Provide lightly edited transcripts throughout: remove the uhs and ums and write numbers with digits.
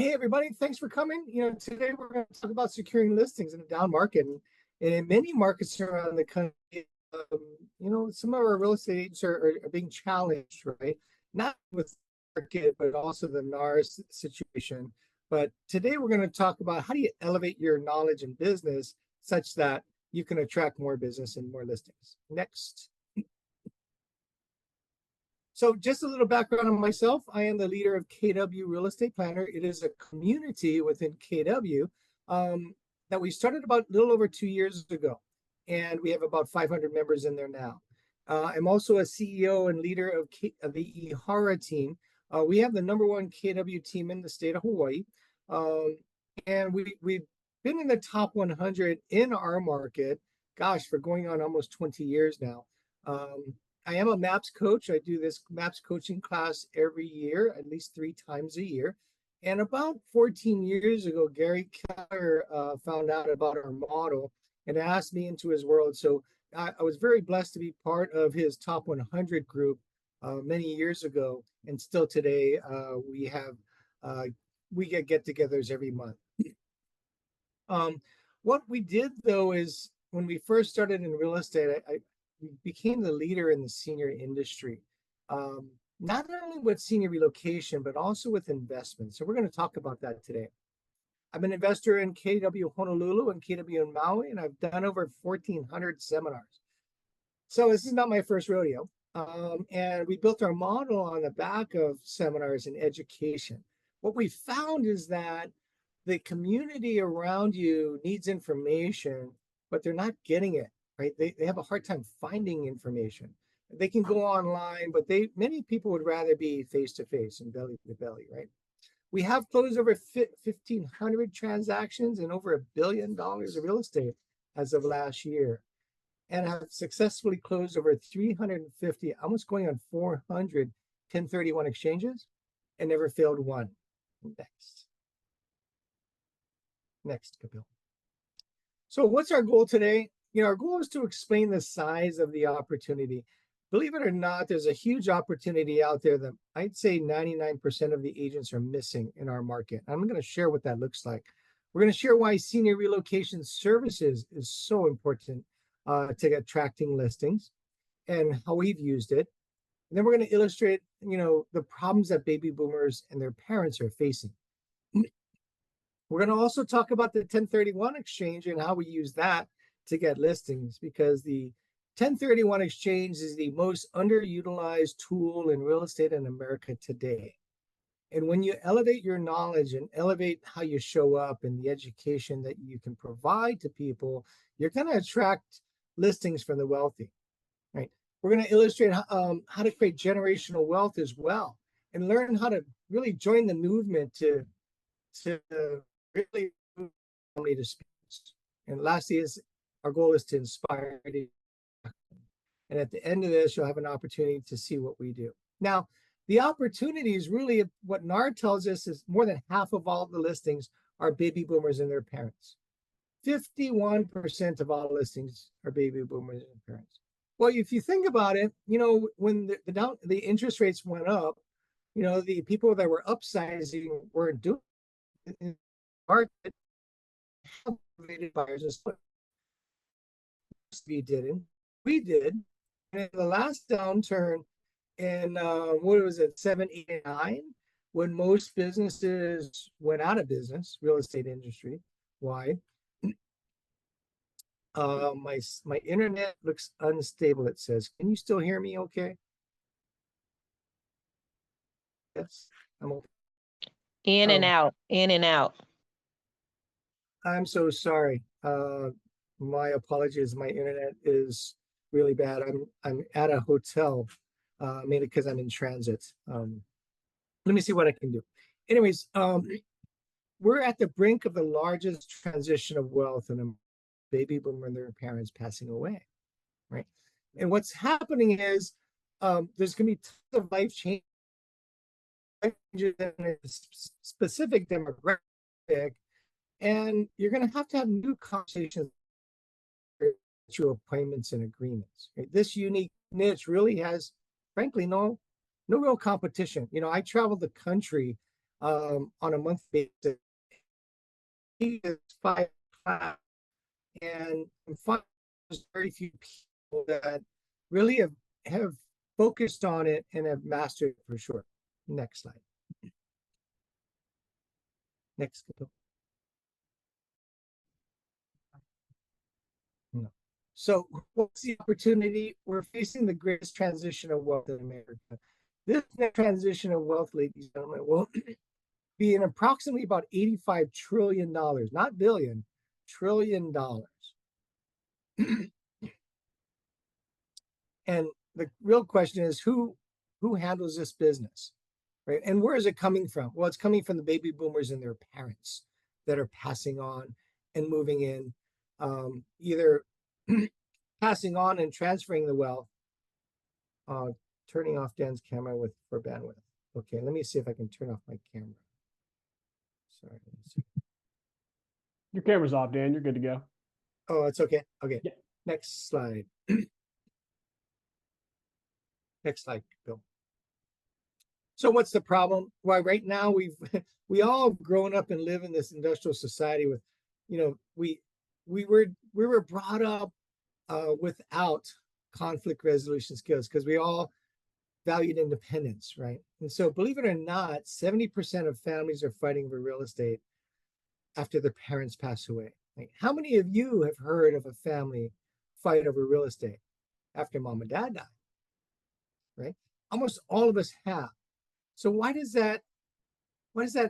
Hey everybody, thanks for coming. Today we're going to talk about securing listings in a down market, and in many markets around the country, some of our real estate agents are being challenged, right? Not with the market, but also the NAR situation. But today we're going to talk about how do you elevate your knowledge in business such that you can attract more business and more listings. Next. So just a little background on myself. I am the leader of KW Real Estate Planner. It is a community within KW that we started about a little over 2 years ago. And we have about 500 members in there now. I'm also a CEO and leader of the Ihara team. We have the #1 KW team in the state of Hawaii. And we've been in the top 100 in our market, gosh, for going on almost 20 years now. I am a MAPS coach. I do this MAPS coaching class every year, at least 3 times a year. And about 14 years ago, Gary Keller found out about our model and asked me into his world. So I was very blessed to be part of his top 100 group many years ago. And still today, we get get-togethers every month. What we did, though, is when we first started in real estate, I became the leader in the senior industry, not only with senior relocation, but also with investments. So we're going to talk about that today. I'm an investor in KW Honolulu and KW in Maui, and I've done over 1,400 seminars. So this is not my first rodeo. And we built our model on the back of seminars and education. What we found is that the community around you needs information, but they're not getting it. Right? They have a hard time finding information. They can go online, but many people would rather be face-to-face and belly-to-belly, right? We have closed over 1,500 transactions and over $1 billion of real estate as of last year, and have successfully closed over 350, almost going on 400 1031 exchanges, and never failed one. Next, Kapil. So what's our goal today? Our goal is to explain the size of the opportunity. Believe it or not, there's a huge opportunity out there that I'd say 99% of the agents are missing in our market. I'm going to share what that looks like. We're going to share why senior relocation services is so important to attracting listings and how we've used it. And then we're going to illustrate, the problems that baby boomers and their parents are facing. We're going to also talk about the 1031 exchange and how we use that to get listings, because the 1031 exchange is the most underutilized tool in real estate in America today. And when you elevate your knowledge and elevate how you show up and the education that you can provide to people, you're going to attract listings from the wealthy, right? We're going to illustrate how to create generational wealth as well, and learn how to really join the movement to really move family to space. And lastly is our goal is to inspire. And at the end of this, you'll have an opportunity to see what we do. Now, the opportunity is really what NAR tells us is more than half of all the listings are baby boomers and their parents. 51% of all listings are baby boomers and their parents. Well, if you think about it, when the interest rates went up, the people that were upsizing weren't doing it in the market. Buyers and we didn't. We did. And in the last downturn in, what was it, 7, 8, and 9, when most businesses went out of business, real estate industry wide. My internet looks unstable, it says. Can you still hear me okay? Yes, I'm okay. In and out, in and out. I'm so sorry. My apologies. My internet is really bad. I'm at a hotel, mainly because I'm in transit. Let me see what I can do. Anyways, we're at the brink of the largest transition of wealth in a baby boomer and their parents passing away, right? And what's happening is there's going to be tons of life changes in a specific demographic, and you're going to have new conversations through appointments and agreements. Right? This unique niche really has, frankly, no real competition. I traveled the country on a monthly basis. He is 5 and I'm finding there's very few people that really have focused on it and have mastered it for sure. Next slide. Next. No. So what's the opportunity? We're facing the greatest transition of wealth in America. This transition of wealth, ladies and gentlemen, will be in approximately about $85 trillion, not billion, $1 trillion. And the real question is who handles this business, right? And where is it coming from? Well, it's coming from the baby boomers and their parents that are passing on and moving in, either passing on and transferring the wealth. Turning off Dan's camera for bandwidth. Okay, let me see if I can turn off my camera. Sorry. Your camera's off, Dan. You're good to go. Oh, it's okay. Okay. Yeah. Next slide. Next slide, Bill. So what's the problem? Well, right now we all grown up and live in this industrial society with, we were brought up without conflict resolution skills because we all valued independence, right? And so believe it or not, 70% of families are fighting over real estate after their parents pass away. Like, how many of you have heard of a family fight over real estate after mom and dad died? Right? Almost all of us have. So why does that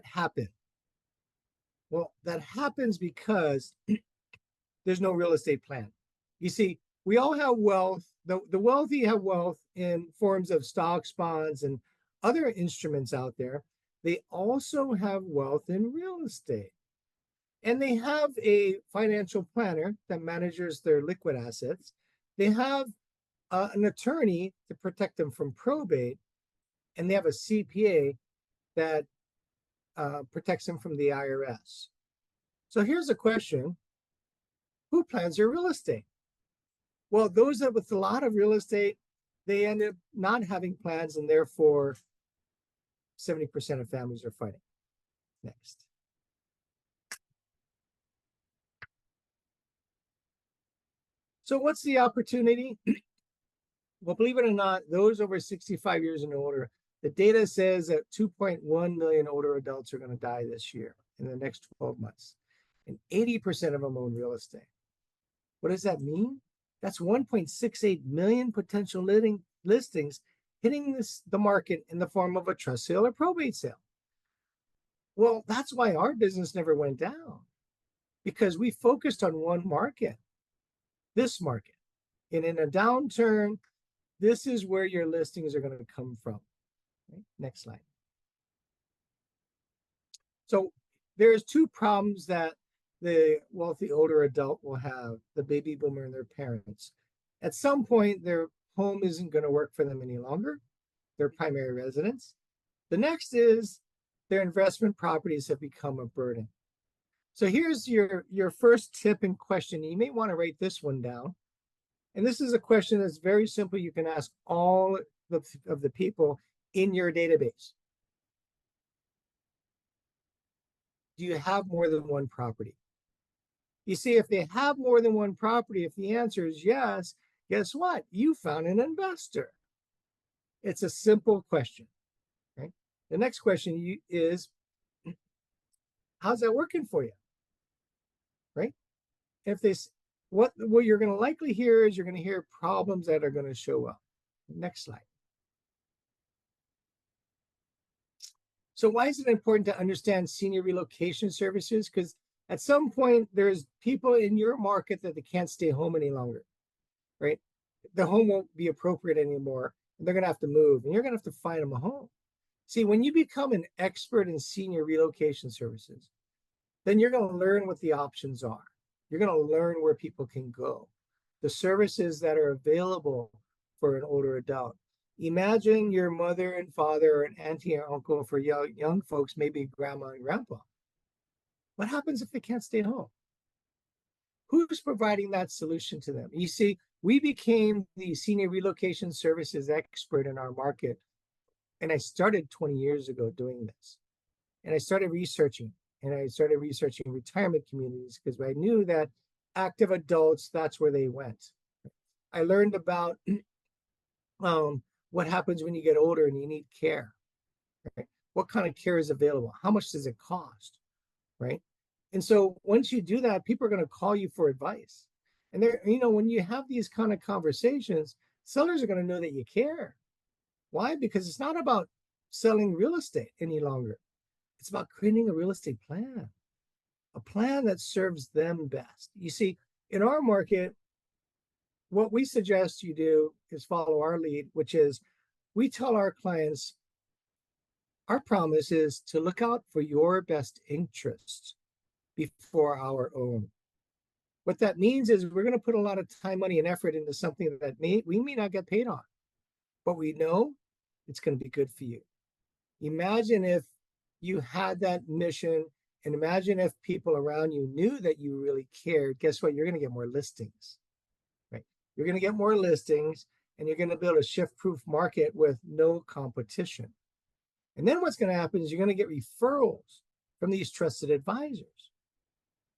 happen? Well, that happens because there's no real estate plan. You see, we all have wealth. The wealthy have wealth in forms of stocks, bonds, and other instruments out there. They also have wealth in real estate. And they have a financial planner that manages their liquid assets. They have an attorney to protect them from probate. And they have a CPA that protects them from the IRS. So here's a question. Who plans your real estate? Well, those that with a lot of real estate, they end up not having plans, and therefore 70% of families are fighting. Next. So what's the opportunity? Well, believe it or not, those over 65 years and older, the data says that 2.1 million older adults are going to die this year in the next 12 months. And 80% of them own real estate. What does that mean? That's 1.68 million potential listings hitting the market in the form of a trust sale or probate sale. Well, that's why our business never went down, because we focused on one market, this market. And in a downturn, this is where your listings are going to come from. Okay, next slide. So there's two problems that the wealthy older adult will have, the baby boomer and their parents. At some point, their home isn't going to work for them any longer, their primary residence. The next is their investment properties have become a burden. So here's your first tip and question. You may want to write this one down. And this is a question that's very simple. You can ask all of the people in your database. Do you have more than one property? You see, if they have more than one property, if the answer is yes, guess what? You found an investor. It's a simple question, right? The next question is, how's that working for you, right? What you're going to likely hear is you're going to hear problems that are going to show up. Next slide. So why is it important to understand senior relocation services? Because at some point, there's people in your market that they can't stay home any longer, right? The home won't be appropriate anymore. And they're going to have to move, and you're going to have to find them a home. See, when you become an expert in senior relocation services, then you're going to learn what the options are. You're going to learn where people can go, the services that are available for an older adult. Imagine your mother and father, or an auntie or uncle for young folks, maybe grandma and grandpa. What happens if they can't stay home? Who's providing that solution to them? You see, we became the senior relocation services expert in our market, and I started 20 years ago doing this. And I started researching, and I started researching retirement communities because I knew that active adults, that's where they went. I learned about what happens when you get older and you need care, right? What kind of care is available? How much does it cost, right? And so once you do that, people are going to call you for advice. And they're, when you have these kind of conversations, sellers are going to know that you care. Why? Because it's not about selling real estate any longer. It's about creating a real estate plan, a plan that serves them best. You see, in our market, what we suggest you do is follow our lead, which is we tell our clients, our promise is to look out for your best interests before our own. What that means is we're going to put a lot of time, money, and effort into something that we may not get paid on, but we know it's going to be good for you. Imagine if you had that mission, and imagine if people around you knew that you really cared. Guess what? You're going to get more listings, right? You're going to get more listings, and you're going to build a shift-proof market with no competition. And then what's going to happen is you're going to get referrals from these trusted advisors.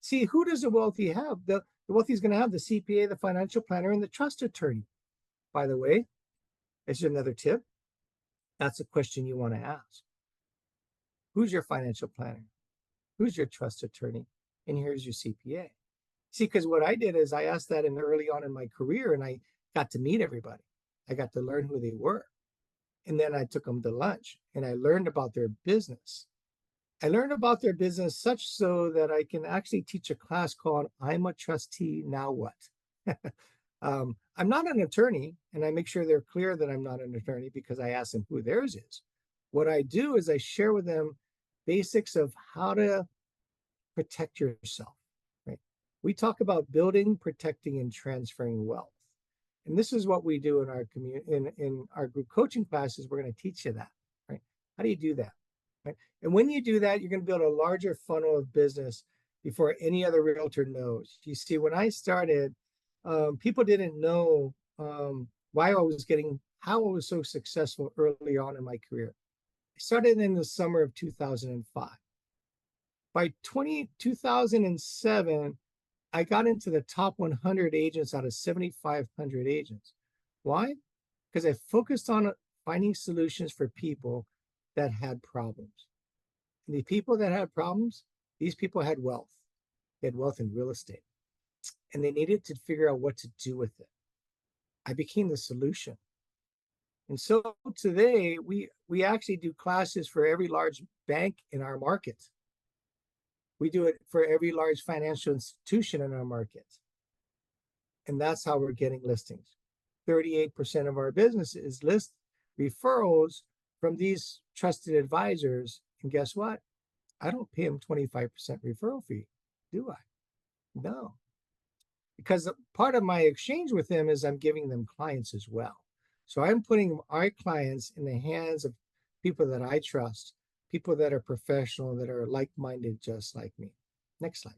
See, who does the wealthy have? The wealthy is going to have the CPA, the financial planner, and the trust attorney. By the way, there's another tip. That's a question you want to ask. Who's your financial planner? Who's your trust attorney? And here's your CPA. See, because what I did is I asked that early on in my career, and I got to meet everybody. I got to learn who they were. And then I took them to lunch, and I learned about their business. I learned about their business such so that I can actually teach a class called I'm a Trustee, Now What? I'm not an attorney, and I make sure they're clear that I'm not an attorney because I ask them who theirs is. What I do is I share with them basics of how to protect yourself, right? We talk about building, protecting, and transferring wealth. And this is what we do in our community, in our group coaching classes. We're going to teach you that, right? How do you do that? Right? And when you do that, you're going to build a larger funnel of business before any other realtor knows. You see, when I started, people didn't know why I was how I was so successful early on in my career. I started in the summer of 2005. By 2007, I got into the top 100 agents out of 7,500 agents. Why? Because I focused on finding solutions for people that had problems. And the people that had problems, these people had wealth. They had wealth in real estate. And they needed to figure out what to do with it. I became the solution. And so today, we actually do classes for every large bank in our market. We do it for every large financial institution in our market. And that's how we're getting listings. 38% of our business is referrals from these trusted advisors. And guess what? I don't pay them 25% referral fee, do I? No. Because part of my exchange with them is I'm giving them clients as well. So I'm putting our clients in the hands of people that I trust, people that are professional, that are like-minded just like me. Next slide.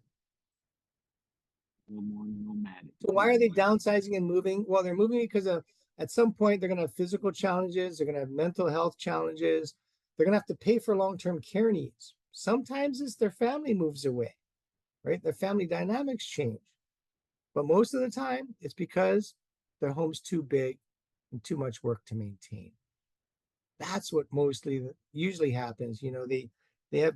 So why are they downsizing and moving? Well, they're moving because at some point they're going to have physical challenges. They're going to have mental health challenges. They're going to have to pay for long-term care needs. Sometimes it's their family moves away, right? Their family dynamics change. But most of the time, it's because their home's too big and too much work to maintain. That's what usually happens. They have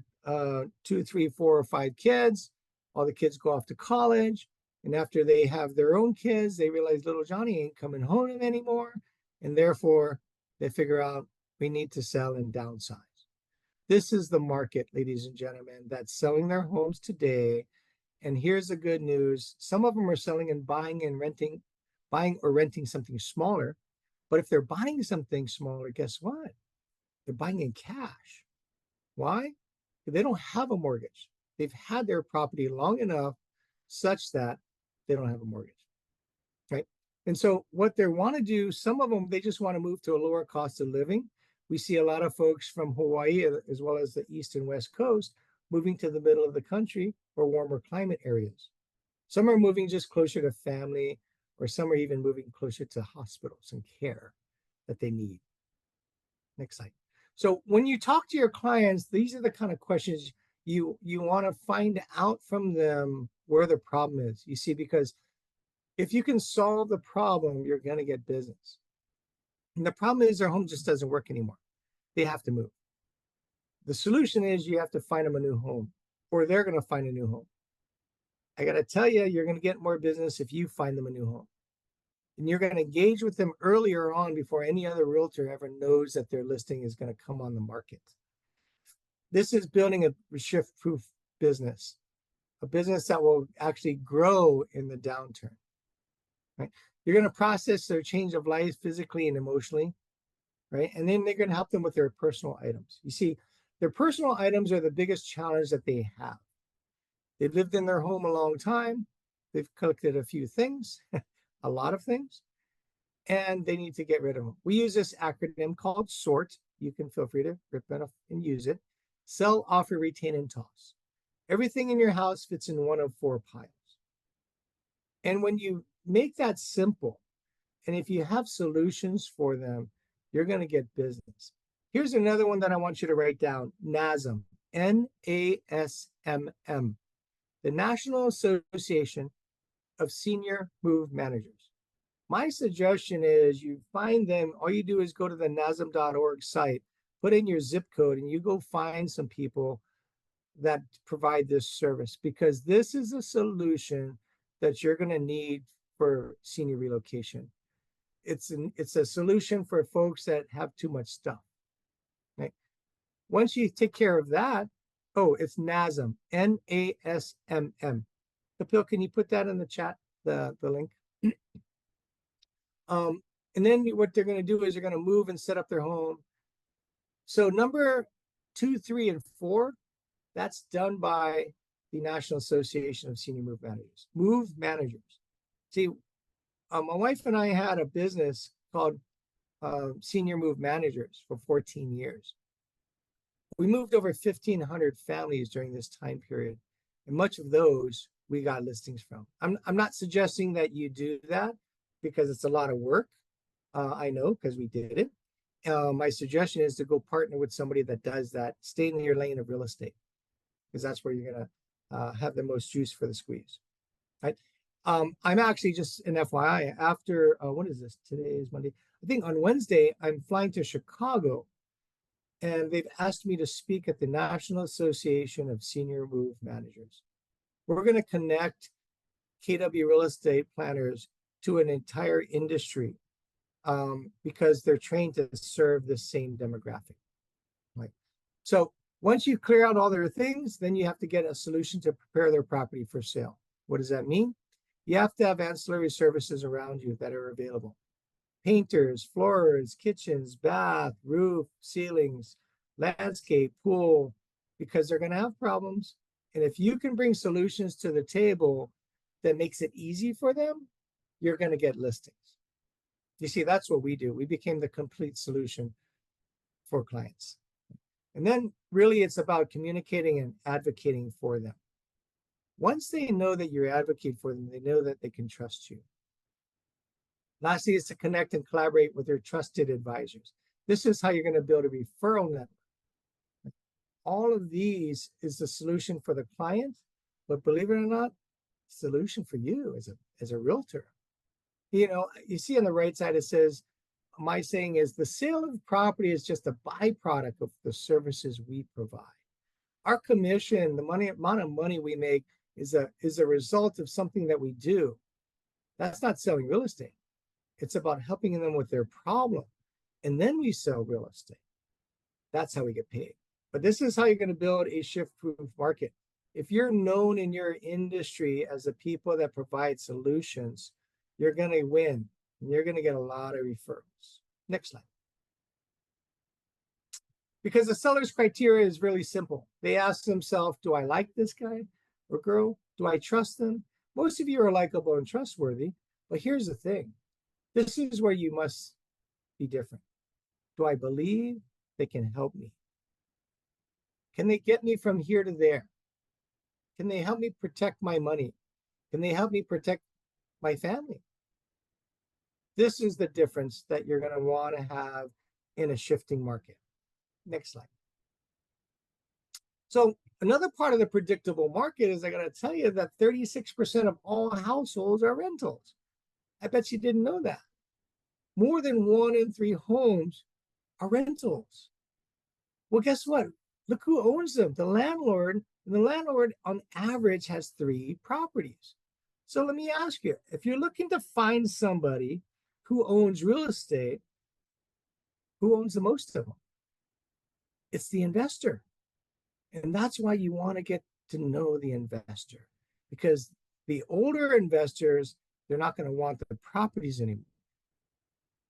2, 3, 4, or 5 kids. All the kids go off to college. And after they have their own kids, they realize little Johnny ain't coming home anymore. And therefore, they figure out we need to sell and downsize. This is the market, ladies and gentlemen, that's selling their homes today. And here's the good news. Some of them are selling and buying or renting something smaller. But if they're buying something smaller, guess what? They're buying in cash. Why? They don't have a mortgage. They've had their property long enough such that they don't have a mortgage, right? And so what they want to do, some of them, they just want to move to a lower cost of living. We see a lot of folks from Hawaii, as well as the East and West Coast, moving to the middle of the country or warmer climate areas. Some are moving just closer to family, or some are even moving closer to hospitals and care that they need. Next slide. So when you talk to your clients, these are the kind of questions you want to find out from them where the problem is. You see, because if you can solve the problem, you're going to get business. And the problem is their home just doesn't work anymore. They have to move. The solution is you have to find them a new home, or they're going to find a new home. I got to tell you, you're going to get more business if you find them a new home. And you're going to engage with them earlier on before any other realtor ever knows that their listing is going to come on the market. This is building a shift-proof business, a business that will actually grow in the downturn. Right? You're going to process their change of life physically and emotionally, right? And then they're going to help them with their personal items. You see, their personal items are the biggest challenge that they have. They've lived in their home a long time. They've collected a few things, a lot of things, and they need to get rid of them. We use this acronym called SORT. You can feel free to rip it off and use it. Sell, offer, retain, and toss. Everything in your house fits in one of 4 piles. And when you make that simple, and if you have solutions for them, you're going to get business. Here's another one that I want you to write down, NASM, N-A-S-M-M, the National Association of Senior Move Managers. My suggestion is you find them, all you do is go to the NASM.org site, put in your zip code, and you go find some people that provide this service, because this is a solution that you're going to need for senior relocation. It's a solution for folks that have too much stuff. Right? Once you take care of that, oh, it's NASM, N-A-S-M-M. Kapil, can you put that in the chat, the link? And then what they're going to do is they're going to move and set up their home. So number 2, 3, and 4, that's done by the National Association of Senior Move Managers. Move managers. See, my wife and I had a business called Senior Move Managers for 14 years. We moved over 1,500 families during this time period, and much of those we got listings from. I'm not suggesting that you do that because it's a lot of work. I know, because we did it. My suggestion is to go partner with somebody that does that. Stay in your lane of real estate, because that's where you're going to have the most juice for the squeeze. Right? I'm actually, just an FYI, after, what is this? Today is Monday. I think on Wednesday, I'm flying to Chicago, and they've asked me to speak at the National Association of Senior Move Managers. We're going to connect KW real estate planners to an entire industry because they're trained to serve the same demographic. Right? So once you clear out all their things, then you have to get a solution to prepare their property for sale. What does that mean? You have to have ancillary services around you that are available. Painters, floors, kitchens, bath, roof, ceilings, landscape, pool, because they're going to have problems. And if you can bring solutions to the table that makes it easy for them, you're going to get listings. You see, that's what we do. We became the complete solution for clients. And then really it's about communicating and advocating for them. Once they know that you're advocating for them, they know that they can trust you. Lastly is to connect and collaborate with their trusted advisors. This is how you're going to build a referral network. All of these is the solution for the client, but believe it or not, solution for you as a realtor. You know, you see on the right side, it says, my saying is the sale of property is just a byproduct of the services we provide. Our commission, the amount of money we make is a result of something that we do. That's not selling real estate. It's about helping them with their problem. And then we sell real estate. That's how we get paid. But this is how you're going to build a shift-proof market. If you're known in your industry as the people that provide solutions, you're going to win. And you're going to get a lot of referrals. Next slide. Because the seller's criteria is really simple. They ask themselves, do I like this guy or girl? Do I trust them? Most of you are likable and trustworthy. But here's the thing. This is where you must be different. Do I believe they can help me? Can they get me from here to there? Can they help me protect my money? Can they help me protect my family? This is the difference that you're going to want to have in a shifting market. Next slide. So another part of the predictable market is I got to tell you that 36% of all households are rentals. I bet you didn't know that. More than 1 in 3 homes are rentals. Well, guess what? Look who owns them, the landlord. And the landlord on average has 3 properties. So let me ask you, if you're looking to find somebody who owns real estate, who owns the most of them? It's the investor. And that's why you want to get to know the investor, because the older investors, they're not going to want the properties anymore.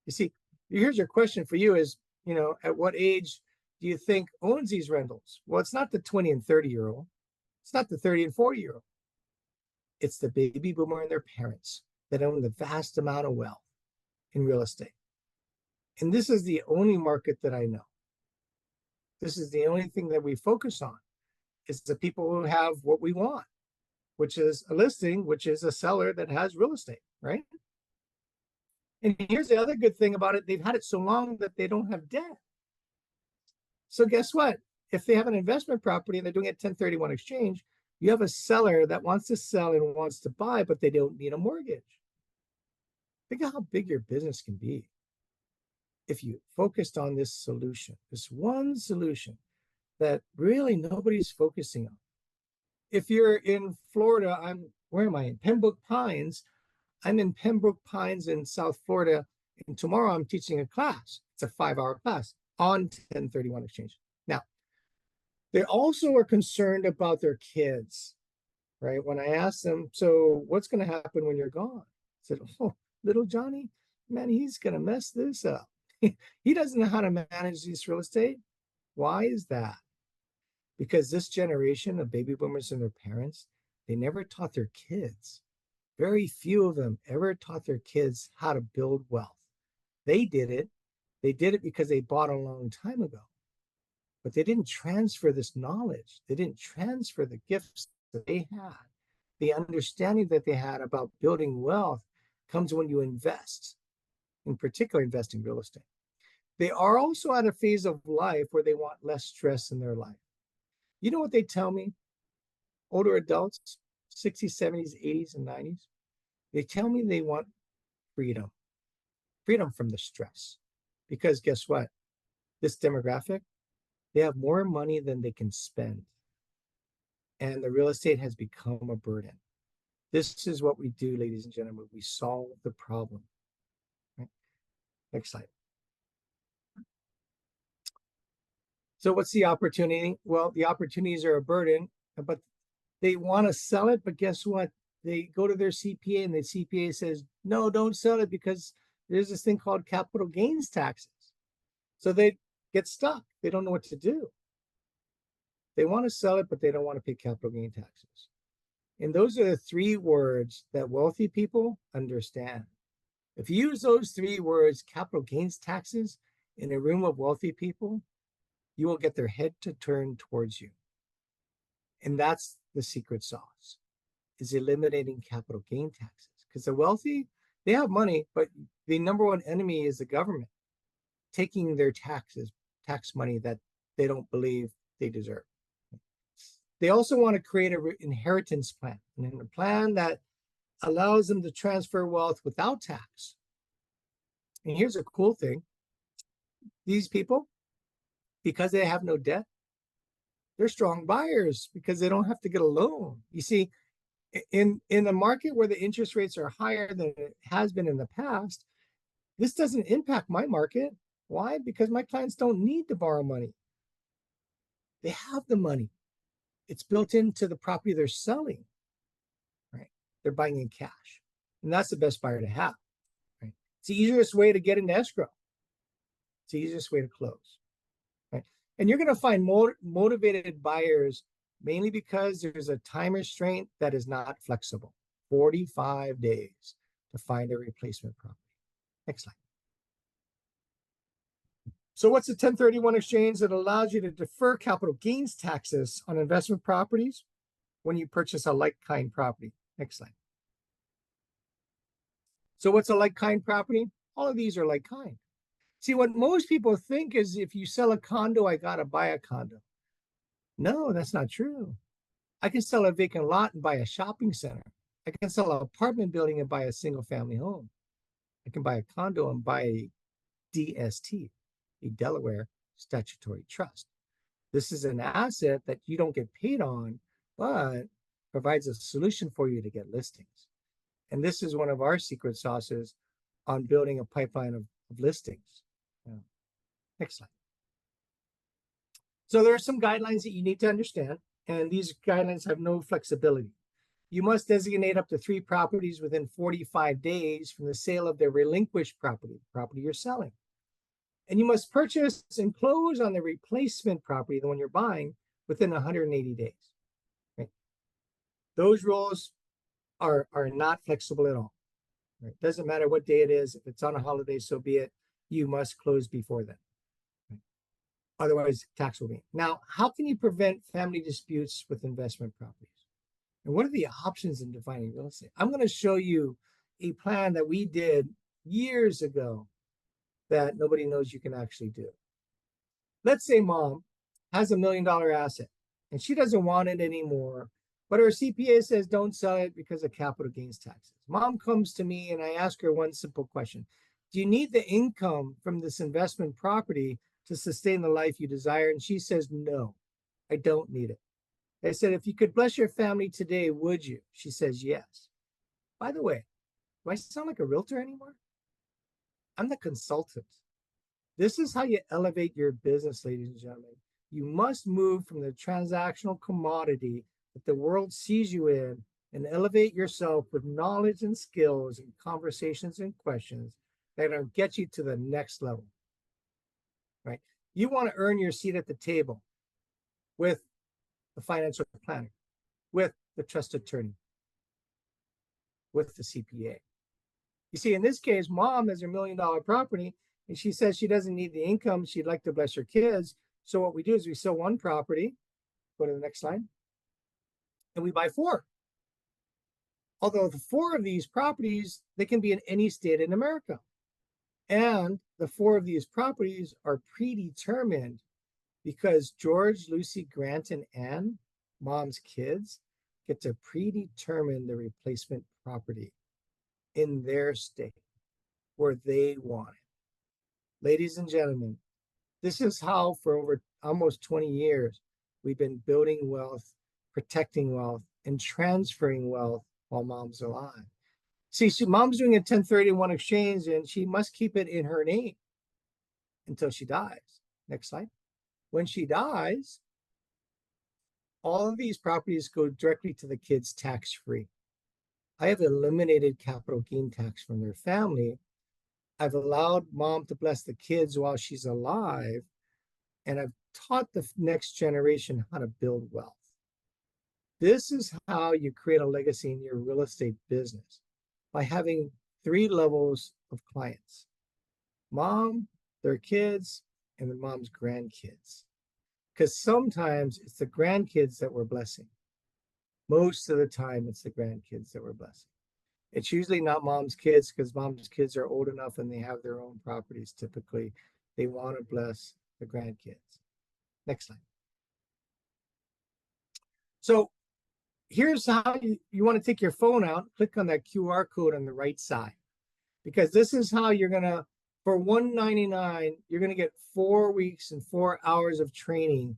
You see, here's your question for you is, at what age do you think owns these rentals? Well, it's not the 20 and 30-year-old. It's not the 30 and 40-year-old. It's the baby boomer and their parents that own the vast amount of wealth in real estate. And this is the only market that I know. This is the only thing that we focus on. It's the people who have what we want, which is a listing, which is a seller that has real estate, right? And here's the other good thing about it. They've had it so long that they don't have debt. So guess what? If they have an investment property and they're doing a 1031 exchange, you have a seller that wants to sell and wants to buy, but they don't need a mortgage. Think of how big your business can be if you focused on this solution, this one solution that really nobody's focusing on. If you're in Florida, where am I? In Pembroke Pines. I'm in Pembroke Pines in South Florida, and tomorrow I'm teaching a class. It's a 5-hour class on 1031 exchange. Now, they also are concerned about their kids, right? When I asked them, so what's going to happen when you're gone? I said, oh, little Johnny, man, he's going to mess this up. He doesn't know how to manage this real estate. Why is that? Because this generation of baby boomers and their parents, they never taught their kids. Very few of them ever taught their kids how to build wealth. They did it. They did it because they bought a long time ago. But they didn't transfer this knowledge. They didn't transfer the gifts that they had. The understanding that they had about building wealth comes when you invest, in particular, invest in real estate. They are also at a phase of life where they want less stress in their life. You know what they tell me? Older adults, 60s, 70s, 80s, and 90s, they tell me they want freedom, freedom from the stress. Because guess what? This demographic, they have more money than they can spend. And the real estate has become a burden. This is what we do, ladies and gentlemen. We solve the problem. Right? Next slide. So what's the opportunity? Well, the opportunities are a burden, but they want to sell it. But guess what? They go to their CPA and the CPA says, no, don't sell it because there's this thing called capital gains taxes. So they get stuck. They don't know what to do. They want to sell it, but they don't want to pay capital gain taxes. And those are the 3 words that wealthy people understand. If you use those 3 words, capital gains taxes, in a room of wealthy people, you will get their head to turn towards you. And that's the secret sauce, is eliminating capital gain taxes. Because the wealthy, they have money, but the number one enemy is the government taking their tax money that they don't believe they deserve. They also want to create an inheritance plan, and a plan that allows them to transfer wealth without tax. And here's a cool thing. These people, because they have no debt, they're strong buyers because they don't have to get a loan. You see, in a market where the interest rates are higher than it has been in the past, this doesn't impact my market. Why? Because my clients don't need to borrow money. They have the money. It's built into the property they're selling, right? They're buying in cash. And that's the best buyer to have, right? It's the easiest way to get into escrow. It's the easiest way to close, right? And you're going to find more motivated buyers mainly because there's a time restraint that is not flexible. 45 days to find a replacement property. Next slide. So what's the 1031 exchange? That allows you to defer capital gains taxes on investment properties when you purchase a like-kind property. Next slide. So what's a like-kind property? All of these are like-kind. See, what most people think is if you sell a condo, I got to buy a condo. No, that's not true. I can sell a vacant lot and buy a shopping center. I can sell an apartment building and buy a single family home. I can buy a condo and buy a DST, a Delaware Statutory Trust. This is an asset that you don't get paid on, but provides a solution for you to get listings. And this is one of our secret sauces on building a pipeline of listings. Next slide. So there are some guidelines that you need to understand, and these guidelines have no flexibility. You must designate up to 3 properties within 45 days from the sale of the relinquished property, the property you're selling. And you must purchase and close on the replacement property, the one you're buying, within 180 days. Right? Those rules are not flexible at all. Right? Doesn't matter what day it is. If it's on a holiday, so be it. You must close before then. Right? Otherwise, tax will be. Now, how can you prevent family disputes with investment properties? And what are the options in defining real estate? I'm going to show you a plan that we did years ago that nobody knows you can actually do. Let's say mom has $1 million asset and she doesn't want it anymore, but her CPA says don't sell it because of capital gains taxes. Mom comes to me and I ask her one simple question. Do you need the income from this investment property to sustain the life you desire? And she says, no, I don't need it. I said, if you could bless your family today, would you? She says, yes. By the way, do I sound like a realtor anymore? I'm the consultant. This is how you elevate your business, ladies and gentlemen. You must move from the transactional commodity that the world sees you in and elevate yourself with knowledge and skills and conversations and questions that will get you to the next level, right? You want to earn your seat at the table with the financial planner, with the trust attorney, with the CPA. You see, in this case, mom has her $1 million property and she says she doesn't need the income. She'd like to bless her kids. So what we do is we sell one property, go to the next slide, and we buy 4. Although the 4 of these properties, they can be in any state in America. And the 4 of these properties are predetermined because George, Lucy, Grant, and Anne, mom's kids, get to predetermine the replacement property in their state where they want it. Ladies and gentlemen, this is how for over almost 20 years, we've been building wealth, protecting wealth, and transferring wealth while mom's alive. See, mom's doing a 1031 exchange and she must keep it in her name until she dies. Next slide. When she dies, all of these properties go directly to the kids tax-free. I have eliminated capital gain tax from their family. I've allowed mom to bless the kids while she's alive, and I've taught the next generation how to build wealth. This is how you create a legacy in your real estate business, by having 3 levels of clients: mom, their kids, and then mom's grandkids. Because sometimes it's the grandkids that we're blessing. Most of the time, it's the grandkids that we're blessing. It's usually not mom's kids because mom's kids are old enough and they have their own properties. Typically, they want to bless the grandkids. Next slide. So here's how you want to take your phone out, click on that QR code on the right side, because this is how you're going to, for $199, you're going to get 4 weeks and 4 hours of training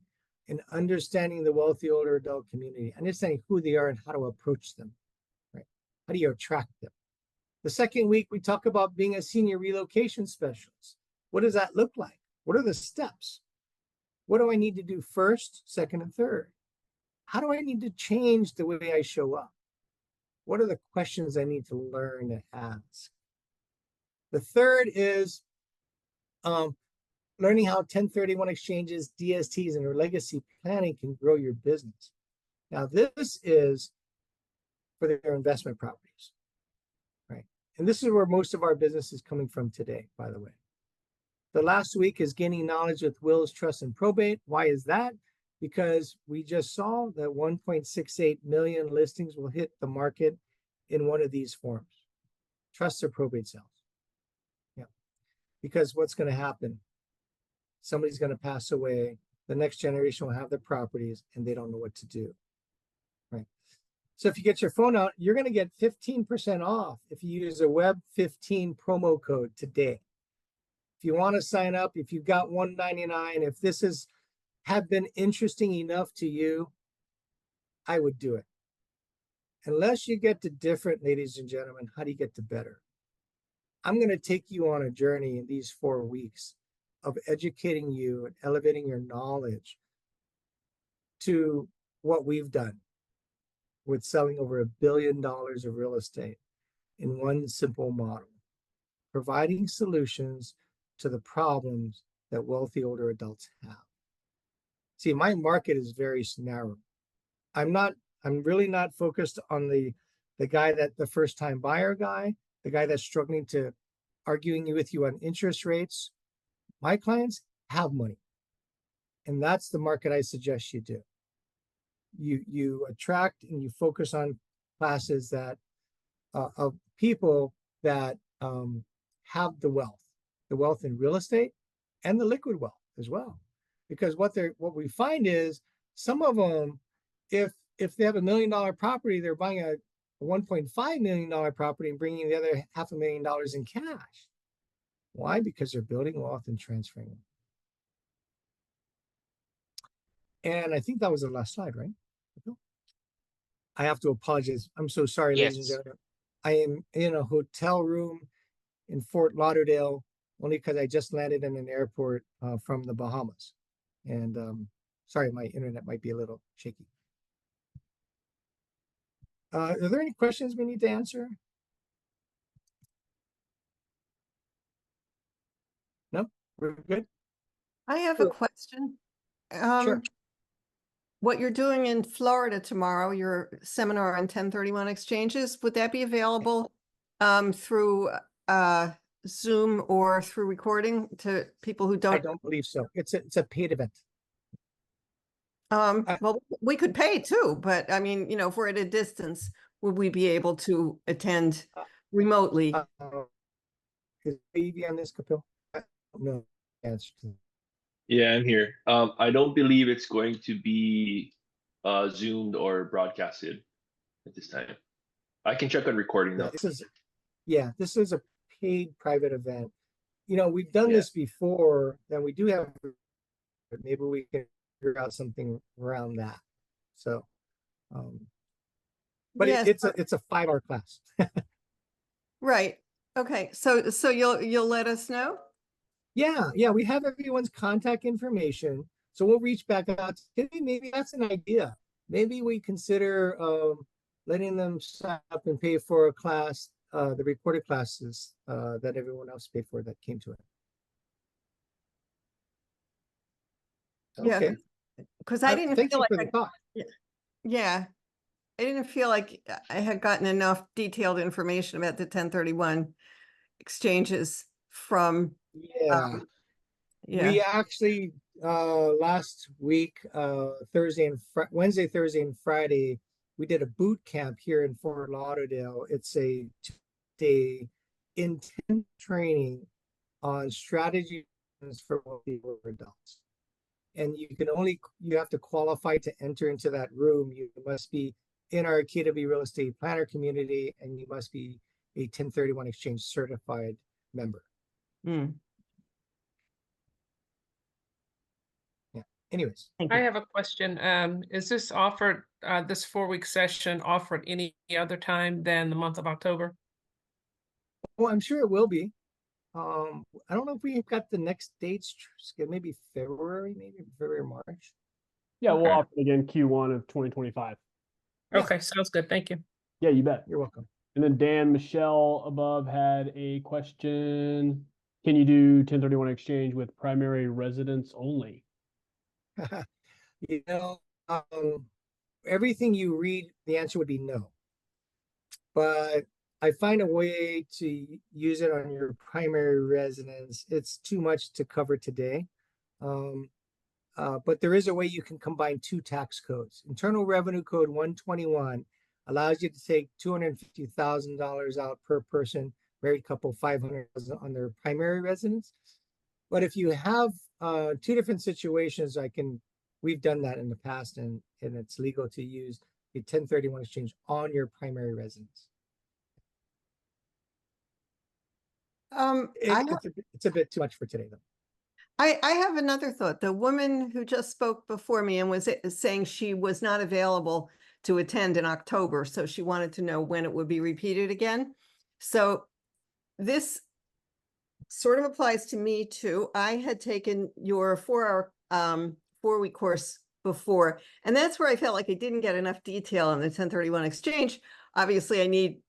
in understanding the wealthy older adult community, understanding who they are and how to approach them, right? How do you attract them? The second week, we talk about being a senior relocation specialist. What does that look like? What are the steps? What do I need to do first, second, and third? How do I need to change the way I show up? What are the questions I need to learn to ask? The third is learning how 1031 exchanges, DSTs, and legacy planning can grow your business. Now, this is for their investment properties, right? And this is where most of our business is coming from today, by the way. The last week is gaining knowledge with wills, trusts, and probate. Why is that? Because we just saw that 1.68 million listings will hit the market in one of these forms: trust or probate sales. Yeah. because what's going to happen? Somebody's going to pass away. The next generation will have the properties and they don't know what to do. Right. So if you get your phone out, you're going to get 15% off if you use a Web 15 promo code today. If you want to sign up, if you've got $199, if this have been interesting enough to you, I would do it. Unless you get to different, ladies and gentlemen, how do you get to better? I'm going to take you on a journey in these 4 weeks of educating you and elevating your knowledge to what we've done with selling over $1 billion of real estate in one simple model, providing solutions to the problems that wealthy older adults have. See, my market is very narrow. I'm really not focused on the guy the first time buyer guy, the guy that's struggling to arguing with you on interest rates. My clients have money. And that's the market I suggest you do. You attract and you focus on classes that of people that have the wealth in real estate and the liquid wealth as well. Because what we find is some of them, if they have $1 million property, they're buying a $1.5 million property and bringing the other $500,000 in cash. Why? Because they're building wealth and transferring them. And I think that was the last slide, right? I have to apologize. I'm so sorry, ladies and gentlemen. I am in a hotel room in Fort Lauderdale only because I just landed in an airport from the Bahamas. And sorry, my internet might be a little shaky. Are there any questions we need to answer? No, we're good. I have a question. Sure. What you're doing in Florida tomorrow, your seminar on 1031 exchanges, would that be available through Zoom or through recording to people who don't? I don't believe so. It's a paid event. Well, we could pay too, but I mean, if we're at a distance, would we be able to attend remotely? Is baby on this, Kapil? No answer to that. Yeah, I'm here. I don't believe it's going to be zoomed or broadcasted at this time. I can check on recording though. This is a paid private event. We've done this before, and we do have, maybe we can figure out something around that. So, but yes, it's a 5-hour class. Right. Okay. So you'll let us know? Yeah, we have everyone's contact information. So we'll reach back out. Maybe that's an idea. Maybe we consider letting them sign up and pay for a class, the recorded classes that everyone else paid for that came to it. Okay. Because I didn't feel like I didn't feel like I had gotten enough detailed information about the 1031 exchanges from we actually last week Wednesday, Thursday, and Friday we did a boot camp here in Fort Lauderdale. It's a 2-day intense training on strategies for wealthy adults, and you have to qualify to enter into that room. You must be in our KW real estate planner community, and you must be a 1031 exchange certified member. Anyways, I have a question. Is this offered, this 4-week session offered any other time than the month of October? Well, I'm sure it will be. I don't know if we've got the next dates, maybe February, March. Yeah, we'll offer it again Q1 of 2025. Okay, sounds good. Thank you. Yeah, you bet. You're welcome. And then Dan Michelle above had a question. Can you do 1031 exchange with primary residence only? Everything you read, the answer would be no. But I find a way to use it on your primary residence. It's too much to cover today. But there is a way you can combine 2 tax codes. Internal Revenue Code 121 allows you to take $250,000 out per person married couple 500 on their primary residence. But if you have two different situations, we've done that in the past, and it's legal to use a 1031 exchange on your primary residence. It's a bit too much for today, though. I have another thought. The woman who just spoke before me and was saying she was not available to attend in October, so she wanted to know when it would be repeated again. So this sort of applies to me too. I had taken your 4-hour, 4-week course before, and that's where I felt like I didn't get enough detail on the 1031 exchange. Obviously, I need,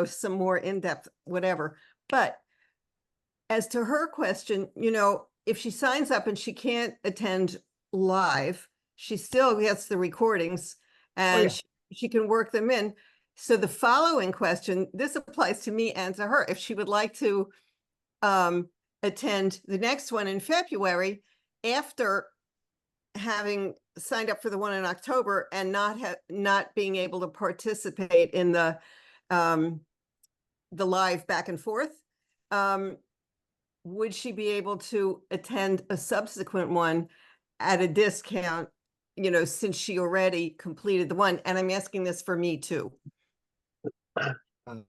some more in-depth, whatever. But as to her question, if she signs up and she can't attend live, she still gets the recordings and she can work them in. So the following question, this applies to me and to her. If she would like to attend the next one in February, after having signed up for the one in October and not being able to participate in the live back and forth, would she be able to attend a subsequent one at a discount, since she already completed the one? And I'm asking this for me too. Graham,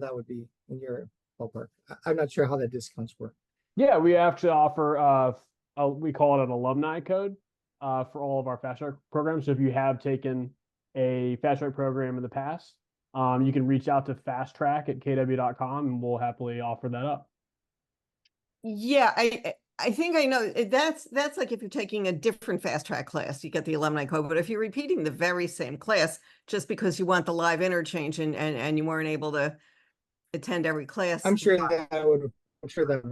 that would be in your ballpark. I'm not sure how the discounts work. Yeah, we actually offer, we call it an alumni code for all of our fast track programs. So if you have taken a fast track program in the past, you can reach out to fasttrack@kw.com and we'll happily offer that up. Yeah, I think I know that's like if you're taking a different fast track class, you get the alumni code. But if you're repeating the very same class just because you want the live interchange and you weren't able to attend every class, I'm sure that would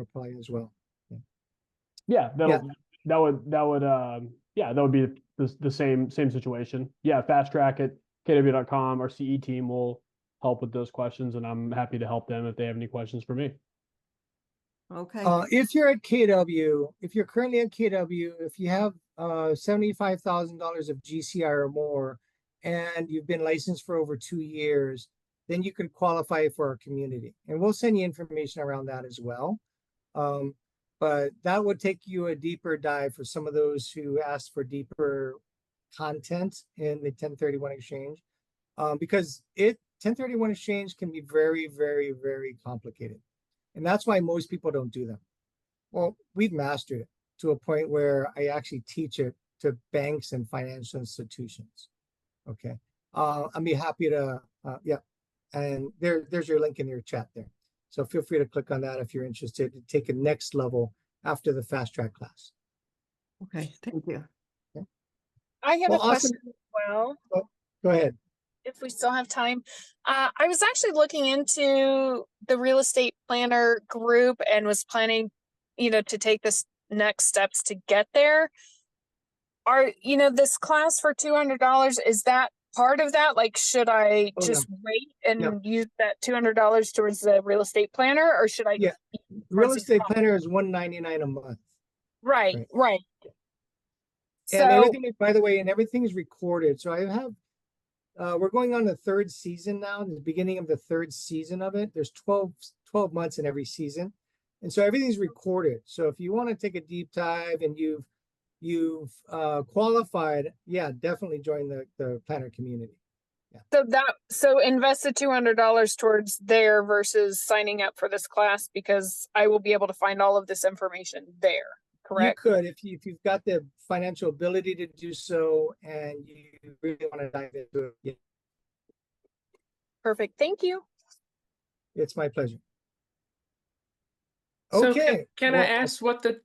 apply as well. Yeah, that would be the same situation. Yeah, fasttrack@kw.com. Our CE team will help with those questions, and I'm happy to help them if they have any questions for me. okay. If you're at KW, if you're currently at KW, if you have $75,000 of GCI or more, and you've been licensed for over 2 years, then you could qualify for our community. And we'll send you information around that as well. But that would take you a deeper dive for some of those who asked for deeper content in the 1031 exchange. Because 1031 exchange can be very, very, very complicated. And that's why most people don't do them. Well, we've mastered it to a point where I actually teach it to banks and financial institutions. Okay. I'd be happy to, and there's your link in your chat there. So feel free to click on that if you're interested to take a next level after the fast track class. Okay, thank you. Okay. I have a question Awesome. as well. Go ahead. If we still have time. I was actually looking into the real estate planner group and was planning, to take this next steps to get there. This class for $200, is that part of that? Like, should I just wait and use that $200 towards the real estate planner, or should I? Yeah, real estate planner is $199 a month. Right. And everything, by the way, everything is recorded. So I have, we're going on the 3rd season now, the beginning of the 3rd season of it. There's 12 months in every season. And so everything's recorded. So if you want to take a deep dive and you've qualified, definitely join the planner community. Yeah. So invest the $200 towards there versus signing up for this class, because I will be able to find all of this information there. Correct? You could, if you've got the financial ability to do so and you really want to dive into it. Yeah. Perfect. Thank you. It's my pleasure. So Okay. can I ask what the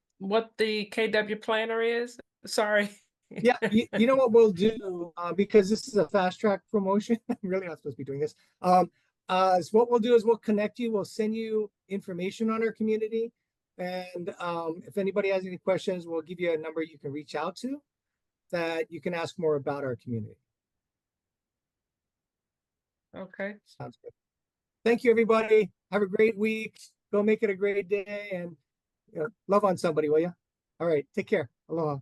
KW planner is? Sorry. Yeah, you know what we'll do, because this is a fast track promotion. I'm really not supposed to be doing this. So what we'll do is we'll connect you. We'll send you information on our community. And if anybody has any questions, we'll give you a number you can reach out to that you can ask more about our community. Okay. Sounds good. Thank you, everybody. Have a great week. Go make it a great day, and love on somebody, will you? All right. Take care. Aloha.